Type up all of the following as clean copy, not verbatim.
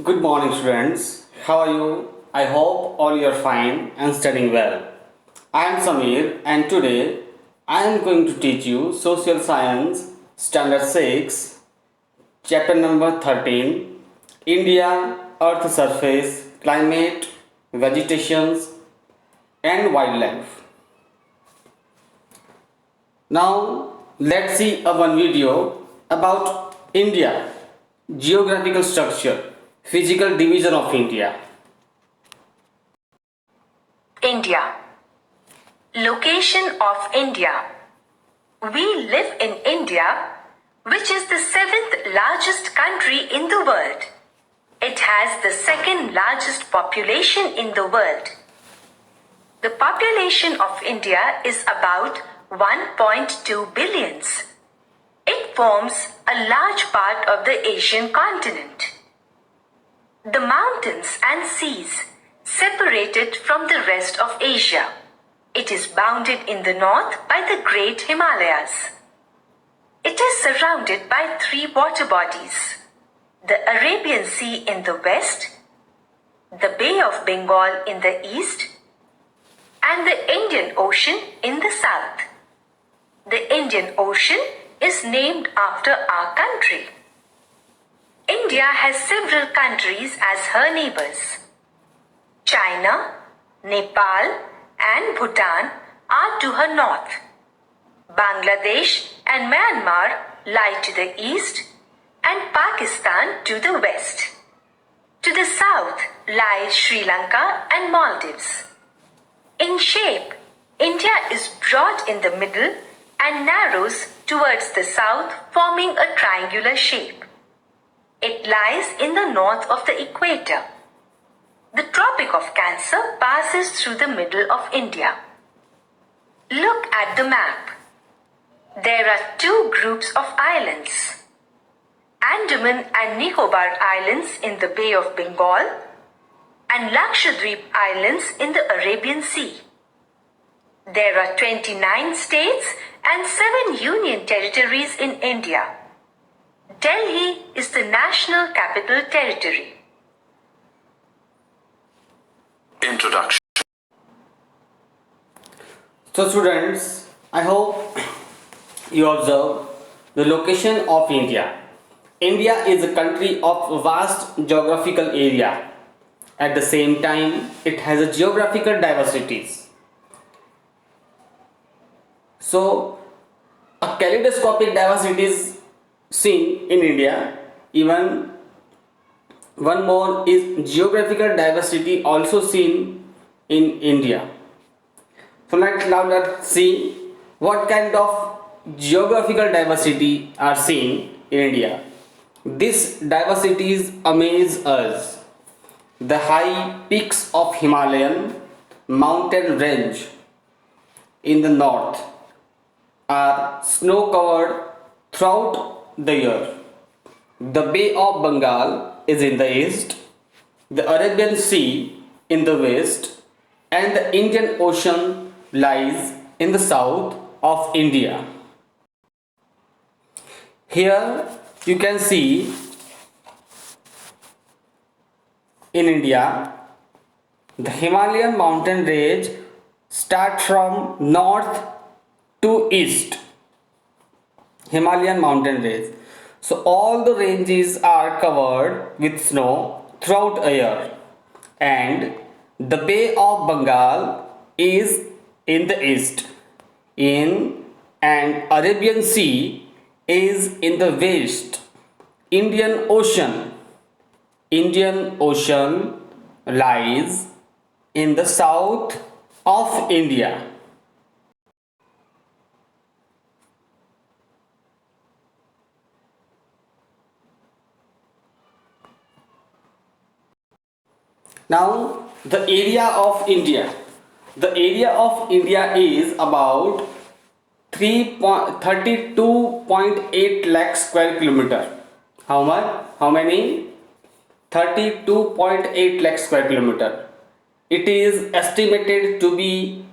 Good morning, students. How are you? I hope all you are fine and studying well. I am Samir, and today I am going to teach you Social Science Standard 6, Chapter number 13, India, Earth Surface, Climate, Vegetations, and Wildlife. Now, let's see one video about India, geographical structure, physical division of India. India. Location of India. We live in India, which is the seventh largest country in the world. It has the second largest population in the world. The population of India is about 1.2 billions. It forms a large part of the Asian continent. The mountains and seas separate it from the rest of Asia. It is bounded in the north by the Great Himalayas. It is surrounded by three water bodies: the Arabian Sea in the west, the Bay of Bengal in the east, and the Indian Ocean in the south. The Indian Ocean is named after our country. India has several countries as her neighbors. China, Nepal, and Bhutan are to her north. Bangladesh and Myanmar lie to the east, and Pakistan to the west. To the south lie Sri Lanka and Maldives. In shape, India is broad in the middle and narrows towards the south, forming a triangular shape. It lies in the north of the equator. The Tropic of Cancer passes through the middle of India. Look at the map. There are two groups of islands: Andaman and Nicobar Islands in the Bay of Bengal and Lakshadweep Islands in the Arabian Sea. There are 29 states and 7 union territories in India. Delhi is the national capital territory. Introduction. So students, I hope you observe the location of India. India is a country of vast geographical area. At the same time, it has a geographical diversities. So, a kaleidoscopic diversity is seen in India. Even one more is geographical diversity also seen in India. So now let's see what kind of geographical diversity are seen in India. These diversities amaze us. The high peaks of Himalayan mountain range in the north are snow covered throughout the year. The Bay of Bengal is in the east, the Arabian Sea in the west, and the Indian Ocean lies in the south of India. Here you can see in India the Himalayan mountain range start from north to east. Himalayan mountain range. So all the ranges are covered with snow throughout a year, and the Bay of Bengal is in the east, and Arabian Sea is in the west. Indian Ocean lies in the south of India. Now the area of India. The area of India is about 32.8 lakh square kilometer. How much? How many? 32.8 lakh square kilometer. It is estimated to be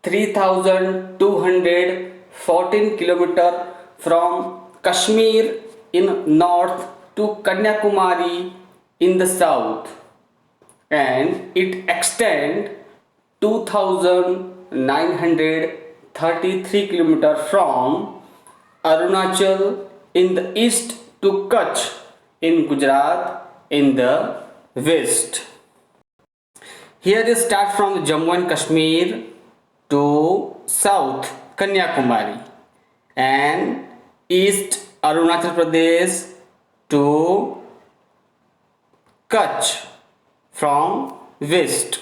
3214 kilometer from Kashmir in north to Kanyakumari in the south, and it extends 2,933 kilometers from Arunachal in the east to Kutch in Gujarat in the west. Here they start from Jammu and Kashmir to south Kanyakumari and east Arunachal Pradesh to Kutch from west.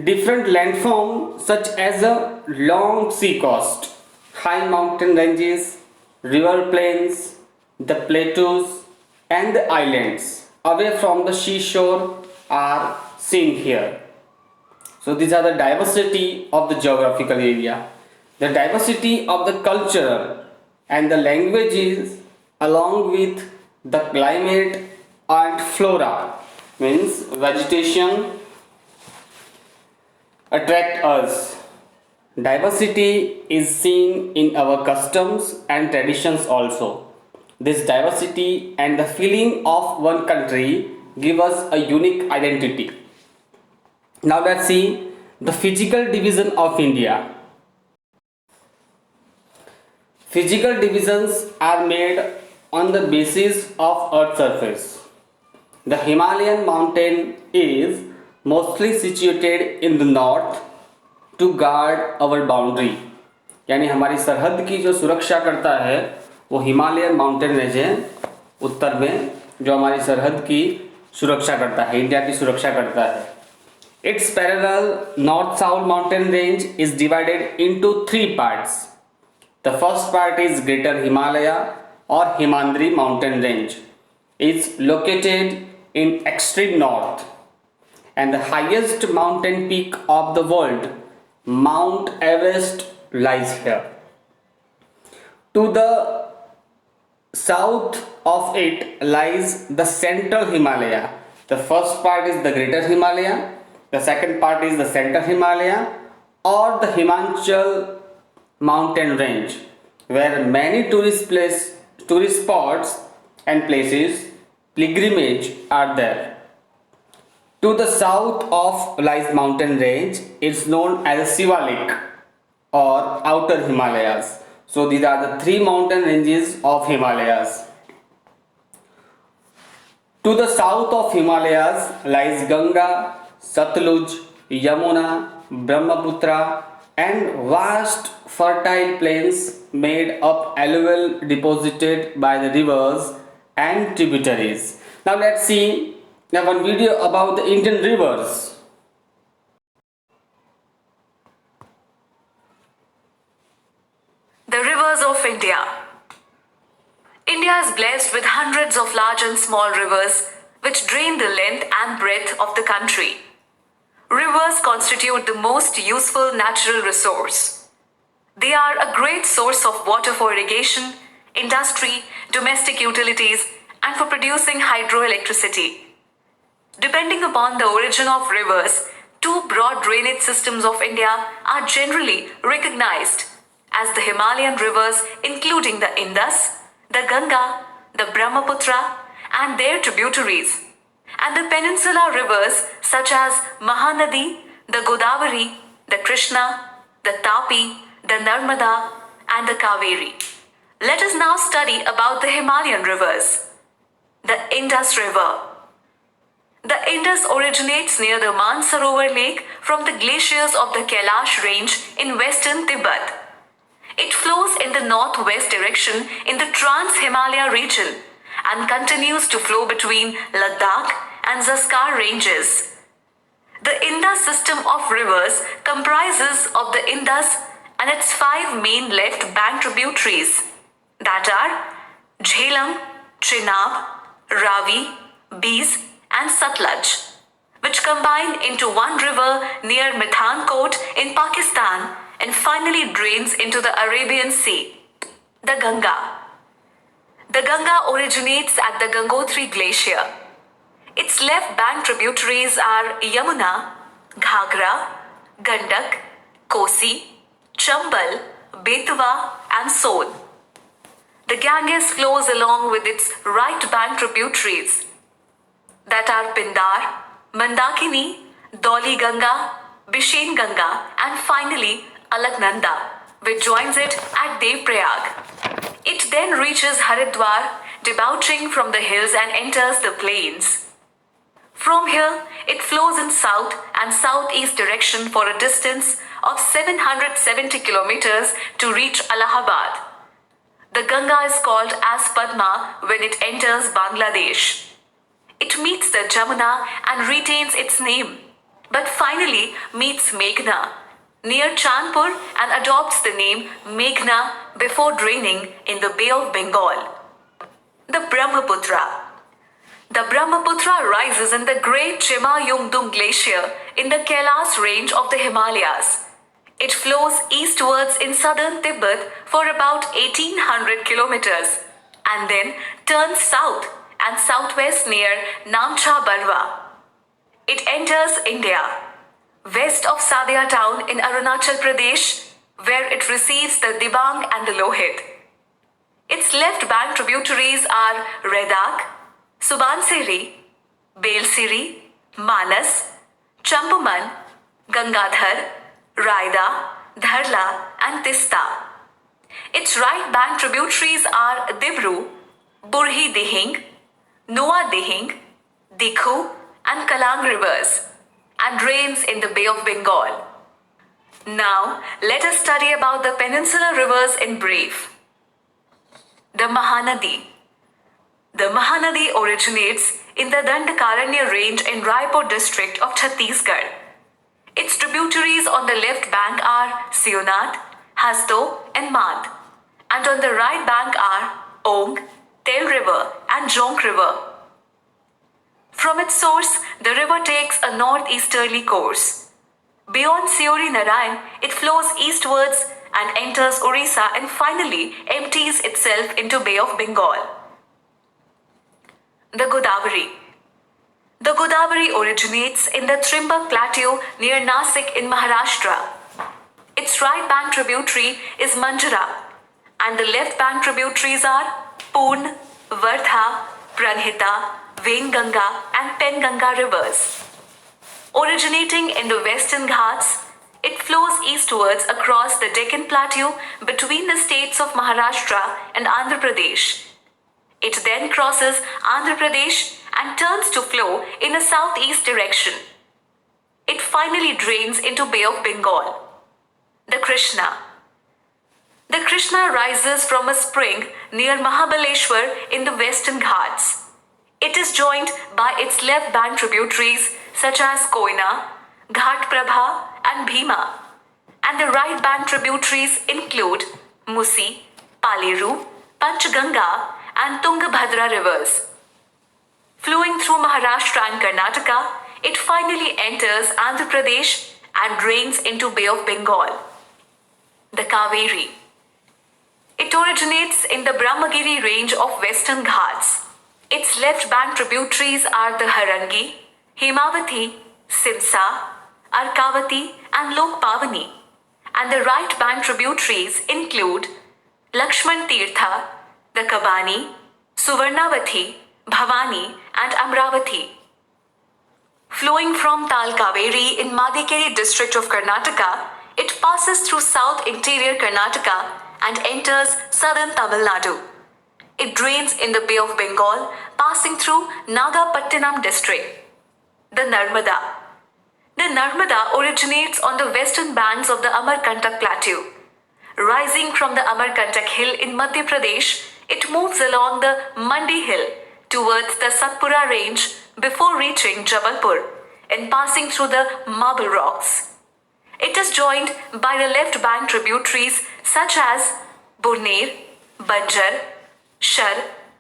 Different landforms such as a long sea coast, high mountain ranges, river plains, the plateaus and the islands away from the seashore are seen here. So these are the diversity of the geographical area. The diversity of the culture and the languages along with the climate and flora means vegetation attract us. Diversity is seen in our customs and traditions also. This diversity and the feeling of one country give us a unique identity. Now let's see the physical division of India. Physical divisions are made on the basis of Earth's surface. The Himalayan mountain is mostly situated in the north to guard our boundary. यानी हमारी सरहद की जो सुरक्षा करता है वो Himalayan mountain range है उत्तर में, जो हमारी सरहद की सुरक्षा करता है, इंडिया की सुरक्षा करता है. Its parallel north-south mountain range is divided into three parts. The first part is Greater Himalaya or Himandri mountain range. It's located in extreme north, and the highest mountain peak of the world, Mount Everest, lies here. To the south of it lies the Central Himalaya. The first part is the Greater Himalaya, the second part is the Central Himalaya or the Himachal mountain range, where many tourist spots and places pilgrimage are there. To the south of lies mountain range, it's known as Sivalik or Outer Himalayas. So these are the three mountain ranges of Himalayas. To the south of Himalayas lies Ganga, Satluj, Yamuna, Brahmaputra and vast fertile plains made of alluvial deposited by the rivers and tributaries. Now let's see one video about the Indian rivers. The rivers of India. India is blessed with hundreds of large and small rivers which drain the length and breadth of the country. Rivers constitute the most useful natural resource. They are a great source of water for irrigation, industry, domestic utilities, and for producing hydroelectricity. Depending upon the origin of rivers, two broad drainage systems of India are generally recognized as the Himalayan rivers, including the Indus, the Ganga, the Brahmaputra, and their tributaries, and the peninsular rivers such as Mahanadi, the Godavari, the Krishna, the Tapi, the Narmada, and the Kaveri. Let us now study about the Himalayan rivers. The Indus River. The Indus originates near the Mansarovar Lake from the glaciers of the Kailash range in western Tibet. It flows in the northwest direction in the Trans-Himalaya region and continues to flow between Ladakh and Zanskar ranges. The Indus system of rivers comprises of the Indus and its five main left bank tributaries, that are Jhelum, Chenab, Ravi, Beas, and Satluj, which combine into one river near Mithankot in Pakistan and finally drains into the Arabian Sea. The Ganga. The Ganga originates at the Gangotri Glacier. Its left bank tributaries are Yamuna, Ghagra, Gandak, Kosi, Chambal, Betwa, and Son. The Ganges flows along with its right bank tributaries that are Pindar, Mandakini, Doli Ganga, Bishen Ganga, and finally Alaknanda, which joins it at Devprayag. It then reaches Haridwar, debouching from the hills and enters the plains. From here, it flows in south and southeast direction for a distance of 770 kilometers to reach Allahabad. The Ganga is called as Padma when it enters Bangladesh. It meets the Jamuna and retains its name, but finally meets Meghna near Chandpur and adopts the name Meghna before draining in the Bay of Bengal. The Brahmaputra. The Brahmaputra rises in the Great Chima Yungdung Glacier in the Kailas range of the Himalayas. It flows eastwards in southern Tibet for about 1800 kilometers and then turns south and southwest near Namcha Barwa. It enters India, west of Sadia town in Arunachal Pradesh, where it receives the Dibang and the Lohit. Its left bank tributaries are Redak, Subansiri, Belsiri, Manas, Champuman, Gangadhar, Raida, Dharla, and Tista. Its right bank tributaries are Dibru, Burhi Dihing, Noa Dihing, Dikhu, and Kalang rivers, and drains in the Bay of Bengal. Now, let us study about the peninsular rivers in brief. The Mahanadi. The Mahanadi originates in the Dandakaranya range in Raipur district of Chhattisgarh. Its tributaries on the left bank are Sionat, Hasdo, and Mad, and on the right bank are Ong, Tel River, and Jonk River. From its source, the river takes a northeasterly course. Beyond Siori Narayan, it flows eastwards and enters Orissa and finally empties itself into Bay of Bengal. The Godavari. The Godavari originates in the Trimbak Plateau near Nasik in Maharashtra. Its right bank tributary is Manjara, and the left bank tributaries are Poon, Vardha, Pranhita, Venganga, and Penganga rivers. Originating in the Western Ghats, it flows eastwards across the Deccan Plateau between the states of Maharashtra and Andhra Pradesh. It then crosses Andhra Pradesh and turns to flow in a southeast direction. It finally drains into Bay of Bengal. The Krishna. The Krishna rises from a spring near Mahabaleshwar in the Western Ghats. It is joined by its left bank tributaries such as Koyna, Ghat Prabha, and Bhima, and the right bank tributaries include Musi, Paleru, Panchganga, and Tungabhadra rivers. Flowing through Maharashtra and Karnataka, it finally enters Andhra Pradesh and drains into Bay of Bengal. The Kaveri. It originates in the Brahmagiri range of Western Ghats. Its left bank tributaries are the Harangi, Hemavati, Simsa, Arkavati, and Lokpavani, and the right bank tributaries include Lakshman Tirtha, the Kabani, Suvarnavati, Bhavani, and Amravati. Flowing from Tal Kaveri in Madikeri district of Karnataka, it passes through south interior Karnataka and enters southern Tamil Nadu. It drains in the Bay of Bengal, passing through Nagapattinam district. The Narmada. The Narmada originates on the western banks of the Amarkantak Plateau. Rising from the Amarkantak hill in Madhya Pradesh, it moves along the Mandi hill towards the Satpura range before reaching Jabalpur and passing through the Marble Rocks. It is joined by the left bank tributaries such as Burner, Banjar, Shar,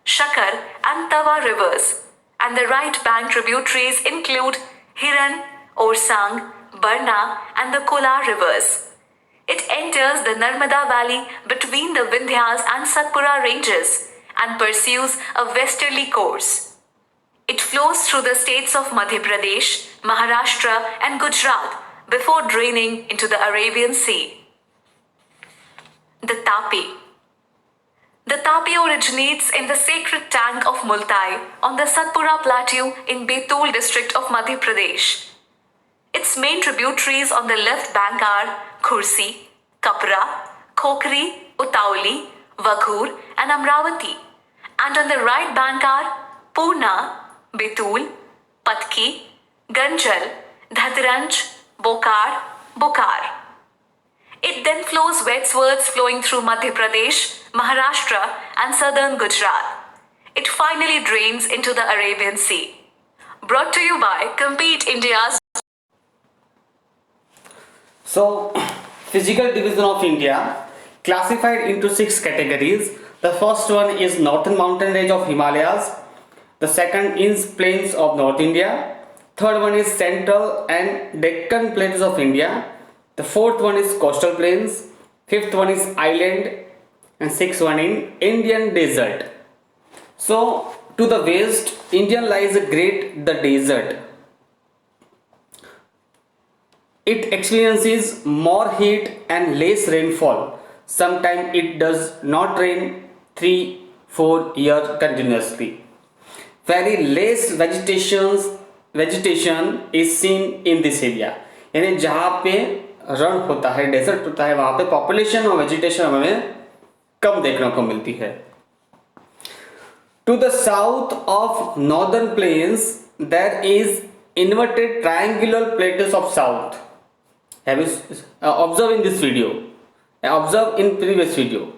Shakar, and Tawa rivers, and the right bank tributaries include Hiran, Orsang, Barna, and the Kolar rivers. It enters the Narmada Valley between the Vindhyas and Satpura ranges and pursues a westerly course. It flows through the states of Madhya Pradesh, Maharashtra, and Gujarat before draining into the Arabian Sea. The Tapi. The Tapi originates in the sacred tank of Multai on the Satpura Plateau in Betul district of Madhya Pradesh. Its main tributaries on the left bank are Khursi, Kapra, Khokri, Utauli, Vaghur, and Amravati, and on the right bank are Purna, Betul, Patki, Ganjal, Dhadranj, Bokar. It then flows westwards flowing through Madhya Pradesh, Maharashtra, and southern Gujarat. It finally drains into the Arabian Sea. Brought to you by Compete India's. So, physical division of India classified into 6 categories. The first one is northern mountain range of Himalayas. The second is plains of North India. Third one is central and Deccan plains of India. The fourth one is coastal plains. Fifth one is island, and sixth one in Indian desert. So, to the west, India lies a great the desert. It experiences more heat and less rainfall. Sometimes it does not rain 3-4 years continuously. Very less vegetation is seen in this area. यानी जहाँ पे run होता है, desert होता है, वहाँ पे population और वेजिटेशन हमें कम देखने को मिलती है. To the south of northern plains, there is inverted triangular plateaus of south. Have you observed in this video? Observe in previous video.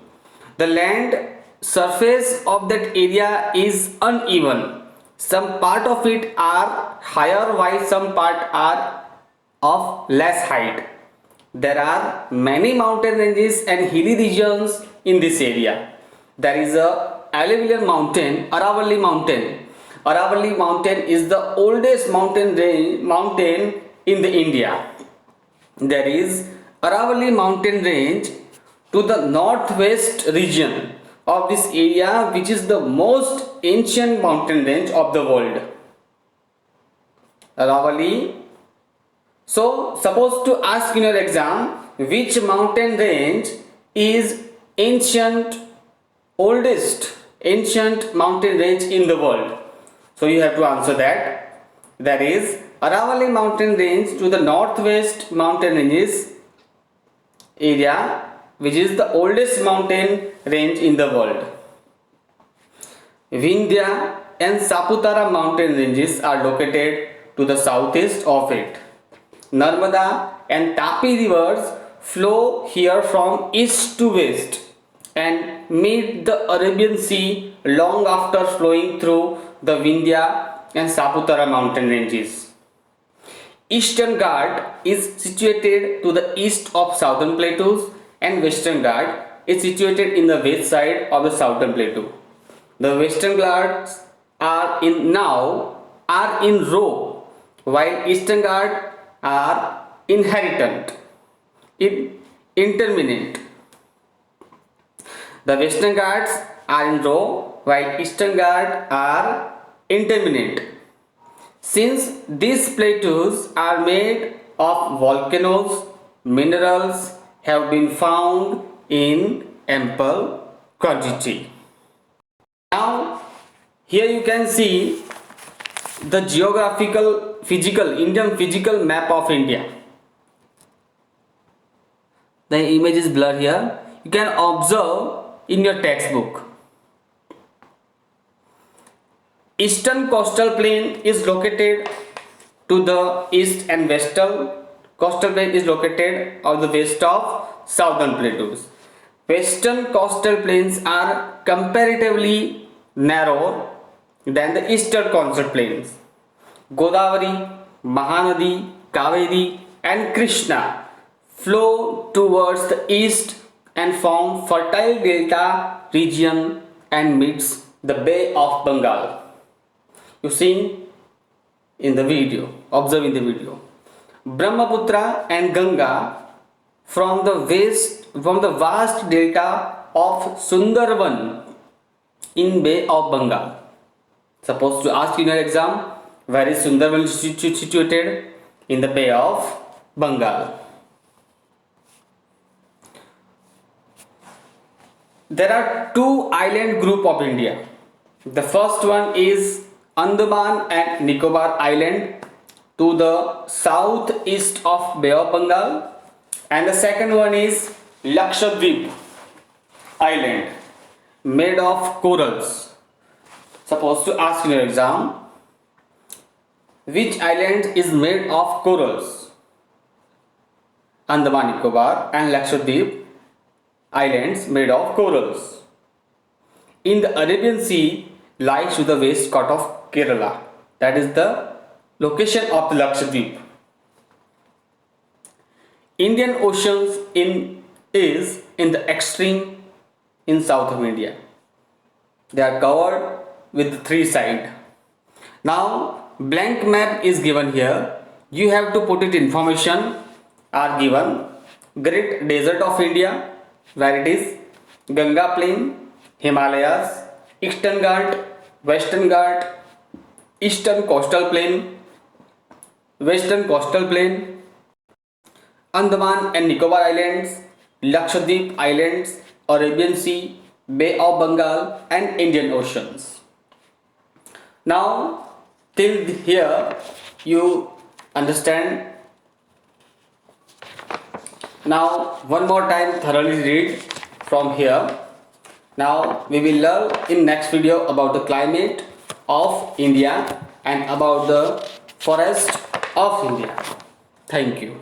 The land surface of that area is uneven. Some part of it are higher while some part are of less height. There are many mountain ranges and hilly regions in this area. There is a alluvial mountain, Aravalli mountain. Aravalli mountain is the oldest mountain in the India. There is Aravalli mountain range to the northwest region of this area, which is the most ancient mountain range of the world. Aravalli. So, suppose to ask in your exam, which mountain range is oldest ancient mountain range in the world? So, you have to answer that. That is Aravalli mountain range to the northwest mountain ranges area, which is the oldest mountain range in the world. Vindhya and Saputara mountain ranges are located to the southeast of it. Narmada and Tapi rivers flow here from east to west and meet the Arabian Sea long after flowing through the Vindhya and Saputara mountain ranges. Eastern Ghat is situated to the east of southern plateaus, and Western Ghat is situated in the west side of the southern plateau. The Western Ghats are in row, while Eastern Ghats are intermittent. The Western Ghats are in row, while Eastern Ghats are intermittent. Since these plateaus are made of volcanoes, minerals have been found in ample quantity. Now, here you can see the Indian physical map of India. The image is blurred here. You can observe in your textbook. Eastern coastal plain is located to the east, and western coastal plain is located on the west of southern plateaus. Western coastal plains are comparatively narrower than the eastern coastal plains. Godavari, Mahanadi, Kaveri, and Krishna flow towards the east and form fertile delta region and meets the Bay of Bengal. You see in the video, observe in the video. Brahmaputra and Ganga from the vast delta of Sundarban in Bay of Bengal. Suppose to ask in your exam, where is Sundarban situated? In the Bay of Bengal. there are two island group of India. The first one is Andaman and Nicobar Island to the southeast of Bay of Bengal, and the second one is Lakshadweep Island made of corals. Supposed to ask in your exam, which island is made of corals? Andaman Nicobar and Lakshadweep islands made of corals. In the Arabian Sea lies to the west coast of Kerala. That is the location of the Lakshadweep. Indian Oceans is in the extreme in south of India. They are covered with the three sides. Now blank map is given here. You have to put it information are given. Great Desert of India, where it is Ganga Plain, Himalayas, Eastern Ghat, Western Ghat, Eastern Coastal Plain, Western Coastal Plain, Andaman and Nicobar Islands, Lakshadweep Islands, Arabian Sea, Bay of Bengal and Indian Oceans. Now till here you understand. Now one more time thoroughly read from here. Now we will learn in next video about the climate of India and about the forest of India. Thank you.